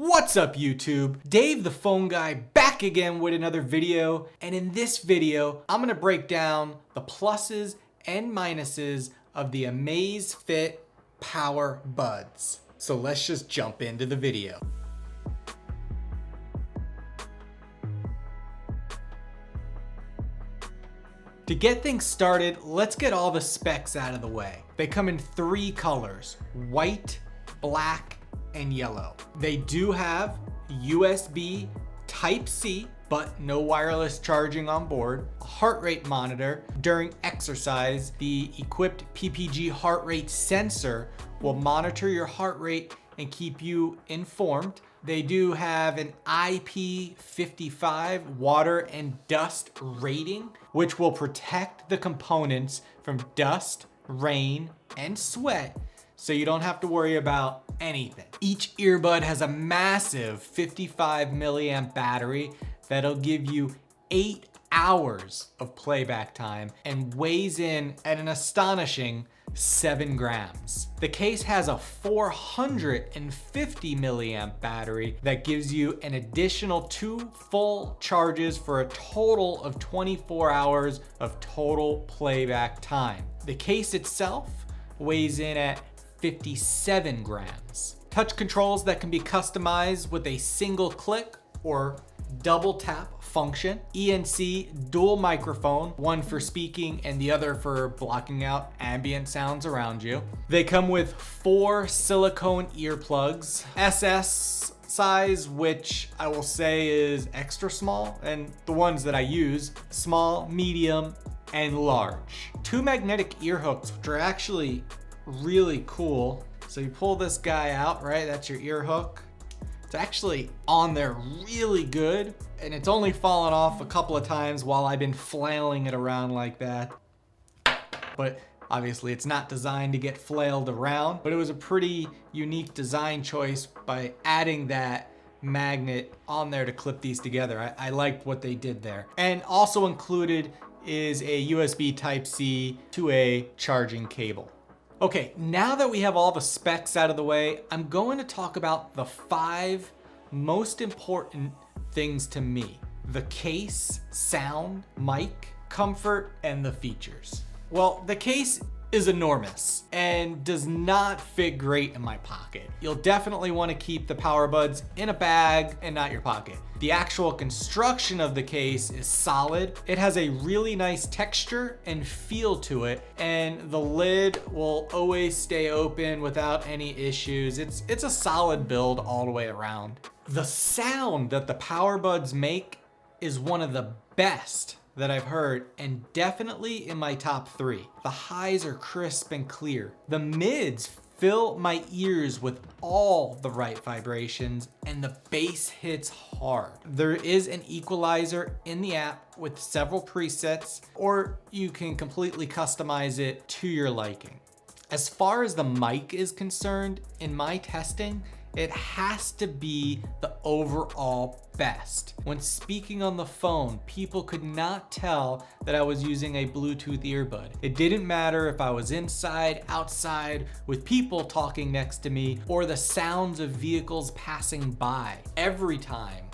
What's up YouTube? Dave the Phone Guy back again with another video, and in this video I'm gonna break down the pluses and minuses of the Amazfit Powerbuds. So let's just jump into the video. To get things started, let's get all the specs out of the way. They come in three colors: white, black, and yellow. They do have USB Type-C, but no wireless charging on board, a heart rate monitor. During exercise, the equipped PPG heart rate sensor will monitor your heart rate and keep you informed. They do have an IP55 water and dust rating, which will protect the components from dust, rain, and sweat, so you don't have to worry about anything. Each earbud has a massive 55 milliamp battery that'll give you 8 hours of playback time and weighs in at an astonishing 7 grams. The case has a 450 milliamp battery that gives you an additional 2 full charges for a total of 24 hours of total playback time. The case itself weighs in at 57 grams. Touch controls that can be customized with a single click or double tap function. ENC dual microphone, one for speaking and the other for blocking out ambient sounds around you. They come with 4 silicone earplugs, SS size, which I will say is extra small, and the ones that I use, small, medium, and large. 2 magnetic ear hooks, which are actually really cool. So you pull this guy out, right? That's your ear hook. It's actually on there really good, and it's only fallen off a couple of times while I've been flailing it around like that. But obviously it's not designed to get flailed around, but it was a pretty unique design choice by adding that magnet on there to clip these together. I liked what they did there. And also included is a USB Type-C to a charging cable. Okay, now that we have all the specs out of the way, I'm going to talk about the 5 most important things to me: the case, sound, mic, comfort, and the features. Well, the case is enormous and does not fit great in my pocket. You'll definitely want to keep the Powerbuds in a bag and not your pocket. The actual construction of the case is solid. It has a really nice texture and feel to it, and the lid will always stay open without any issues. It's a solid build all the way around. The sound that the Powerbuds make is one of the best that I've heard, and definitely in my top 3. The highs are crisp and clear. The mids fill my ears with all the right vibrations, and the bass hits hard. There is an equalizer in the app with several presets, or you can completely customize it to your liking. As far as the mic is concerned, in my testing, it has to be the overall best. When speaking on the phone, people could not tell that I was using a Bluetooth earbud. It didn't matter if I was inside, outside, with people talking next to me, or the sounds of vehicles passing by. Every time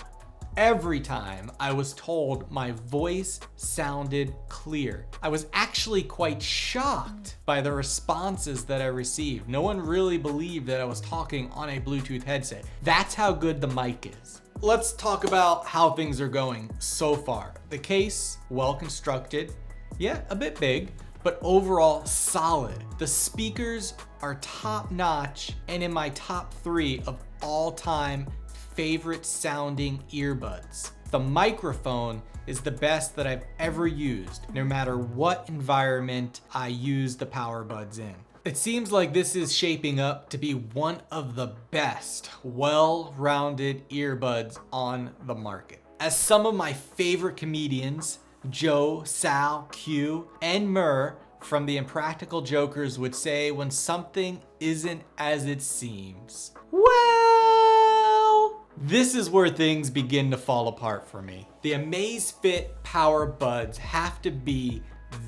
I was told my voice sounded clear. I was actually quite shocked by the responses that I received. No one really believed that I was talking on a Bluetooth headset. That's how good the mic is. Let's talk about how things are going so far. The case, well constructed, yeah, a bit big, but overall solid. The speakers are top notch and in my top 3 of all time favorite sounding earbuds. The microphone is the best that I've ever used, no matter what environment I use the Powerbuds in. It seems like this is shaping up to be one of the best, well-rounded earbuds on the market. As some of my favorite comedians, Joe, Sal, Q, and Murr from the Impractical Jokers would say when something isn't as it seems. Well, this is where things begin to fall apart for me. The Amazfit Powerbuds have to be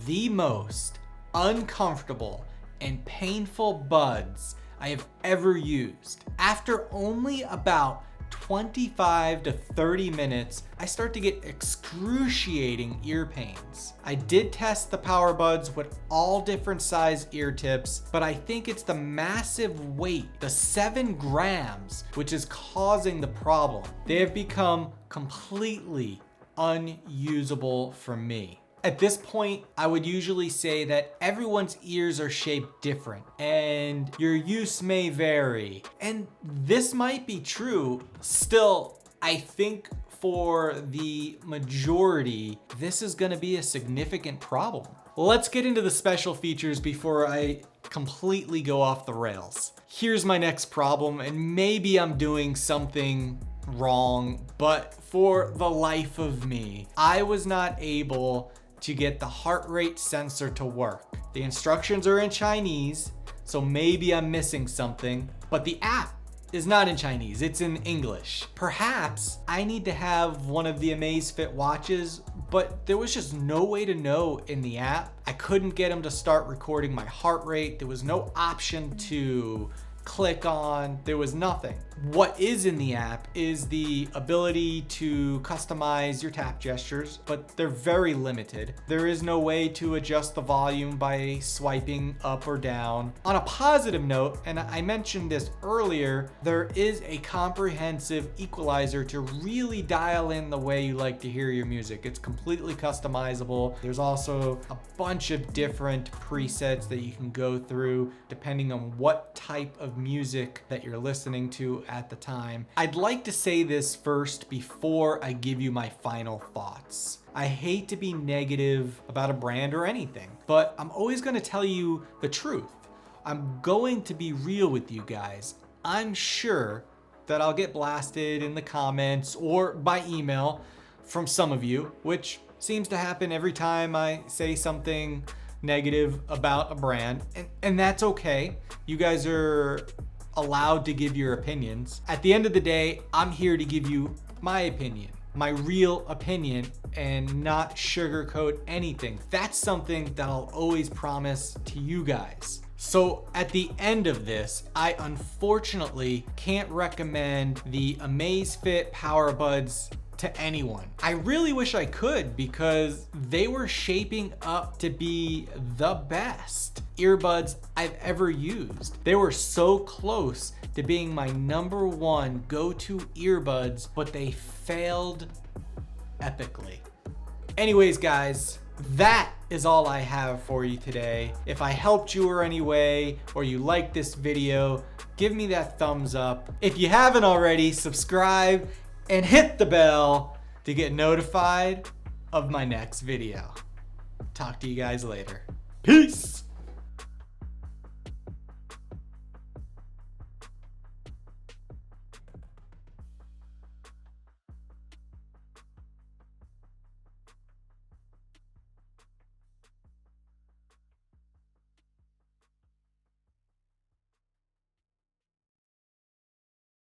the most uncomfortable and painful buds I have ever used. After only about 25 to 30 minutes, I start to get excruciating ear pains. I did test the Powerbuds with all different size ear tips, but I think it's the massive weight, the 7 grams, which is causing the problem. They have become completely unusable for me. At this point, I would usually say that everyone's ears are shaped different and your use may vary. And this might be true. Still, I think for the majority, this is gonna be a significant problem. Let's get into the special features before I completely go off the rails. Here's my next problem, and maybe I'm doing something wrong, but for the life of me, I was not able to get the heart rate sensor to work. The instructions are in Chinese, so maybe I'm missing something, but the app is not in Chinese, it's in English. Perhaps I need to have one of the Amazfit watches, but there was just no way to know in the app. I couldn't get them to start recording my heart rate. There was no option to click on, there was nothing. What is in the app is the ability to customize your tap gestures, but they're very limited. There is no way to adjust the volume by swiping up or down. On a positive note, and I mentioned this earlier, there is a comprehensive equalizer to really dial in the way you like to hear your music. It's completely customizable. There's also a bunch of different presets that you can go through depending on what type of music that you're listening to at the time. I'd like to say this first before I give you my final thoughts. I hate to be negative about a brand or anything, but I'm always going to tell you the truth. I'm going to be real with you guys. I'm sure that I'll get blasted in the comments or by email from some of you, which seems to happen every time I say something negative about a brand, and that's okay. You guys are allowed to give your opinions. At the end of the day, I'm here to give you my opinion, my real opinion, and not sugarcoat anything. That's something that I'll always promise to you guys. So at the end of this, I unfortunately can't recommend the Amazfit Powerbuds to anyone. I really wish I could, because they were shaping up to be the best earbuds I've ever used. They were so close to being my #1 go-to earbuds, but they failed epically. Anyways, guys, that is all I have for you today. If I helped you in any way, or you liked this video, give me that thumbs up. If you haven't already, subscribe and hit the bell to get notified of my next video. Talk to you guys later. Peace.